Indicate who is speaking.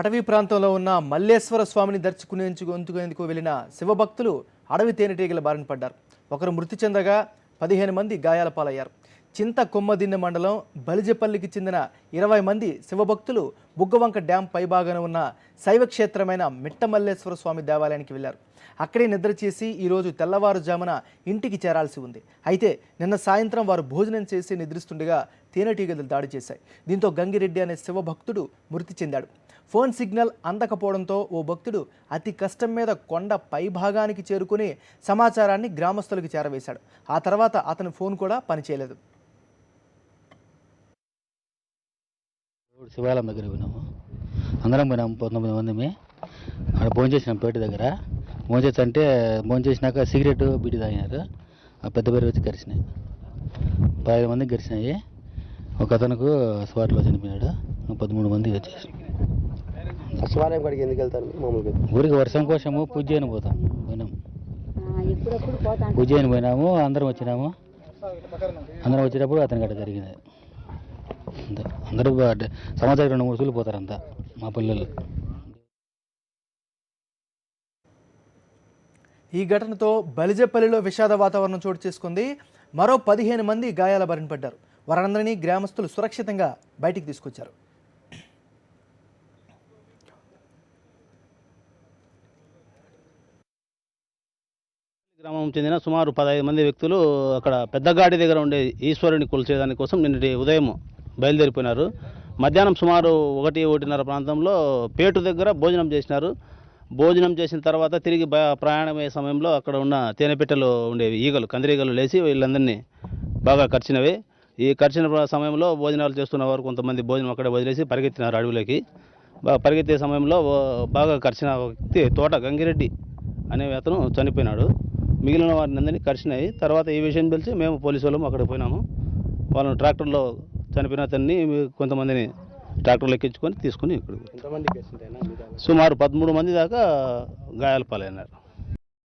Speaker 1: అటవీ ప్రాంతంలో ఉన్న మల్లేశ్వర స్వామిని దర్శించుకునేందుకు వెళ్లిన శివభక్తులు అడవి తేనెటీగల బారిన పడ్డారు. ఒకరు మృతి చెందగా 15 మంది గాయాల పాలయ్యారు. చింతకొమ్మదిన్నె మండలం బలిజపల్లికి చెందిన 20 మంది శివభక్తులు బుగ్గవంక డ్యాం పైభాగాన ఉన్న శైవక్షేత్రమైన మిట్టమల్లేశ్వర స్వామి దేవాలయానికి వెళ్లారు. అక్కడే నిద్ర చేసి ఈరోజు తెల్లవారుజామున ఇంటికి చేరాల్సి ఉంది. అయితే నిన్న సాయంత్రం వారు భోజనం చేసి నిద్రిస్తుండగా తేనెటీగలు దాడి చేశాయి. దీంతో గంగిరెడ్డి అనే శివభక్తుడు మృతి చెందాడు. ఫోన్ సిగ్నల్ అందకపోవడంతో ఓ భక్తుడు అతి కష్టం మీద కొండ పైభాగానికి చేరుకుని సమాచారాన్ని గ్రామస్తులకు చేరవేశాడు. ఆ తర్వాత అతని ఫోన్ కూడా పనిచేయలేదు.
Speaker 2: శివాలయం దగ్గర పోయినాము, అందరం పోయినాము. 19 మంది అక్కడ భోజనం చేసినాం. పేట దగ్గర భోజనం చేసినాక సిగరెట్ బీడి తాగినారు. ఆ పెద్ద పేరు వచ్చి గరిచినాయి. 15 మందికి గరిచినాయి. ఒక అతనుకు స్వాట్లో చనిపోయినాడు. 13 మంది వచ్చేసి
Speaker 3: శివాలయం కాడికి ఎందుకు వెళ్తారు? మామూలుగా
Speaker 2: ఊరికి వర్షం కోసము పూజ చేయని పోయినాము. పూజ చేయని పోయినాము. అందరం వచ్చినాము. అందరం వచ్చేటప్పుడు అతనికి అట్లా జరిగింది. అందరూ సమాచారం 2-3 రోజులు పోతారు అంతా మా పిల్లలు.
Speaker 1: ఈ ఘటనతో బలిజపల్లిలో విషాద వాతావరణం చోటు చేసుకుంది. మరో 15 మంది గాయాల బారిన పడ్డారు. వారందరినీ గ్రామస్తులు సురక్షితంగా బయటికి తీసుకొచ్చారు.
Speaker 4: గ్రామం చెందిన సుమారు 15 మంది వ్యక్తులు అక్కడ పెద్దగాడి దగ్గర ఉండే ఈశ్వరుని కొలిచేదాని కోసం నిన్నటి ఉదయం బయలుదేరిపోయినారు. మధ్యాహ్నం సుమారు 1-1:30 ప్రాంతంలో పేటు దగ్గర భోజనం చేసినారు. భోజనం చేసిన తర్వాత తిరిగి ప్రయాణమయ్యే సమయంలో అక్కడ ఉన్న తేనెపెట్టెలు ఉండేవి ఈగలు, కందిరీగలు లేచి వీళ్ళందరినీ బాగా కరిచినవి. ఈ కరిచిన సమయంలో భోజనాలు చేస్తున్న వారు కొంతమంది భోజనం అక్కడే వదిలేసి పరిగెత్తినారు అడవిలోకి. పరిగెత్తే సమయంలో బాగా కరిచిన వ్యక్తి తోట గంగిరెడ్డి అనే అతను చనిపోయినాడు. మిగిలిన వారిని అందరినీ కరిచినాయి. తర్వాత ఈ విషయం తెలిసి మేము పోలీసు వాళ్ళము అక్కడ పోయినాము. వాళ్ళని ట్రాక్టర్లో చనిపోయిన అతన్ని కొంతమందిని ట్రాక్టర్లో ఎక్కించుకొని తీసుకుని ఇక్కడ సుమారు 13 మంది దాకా గాయాల పాలైనారు.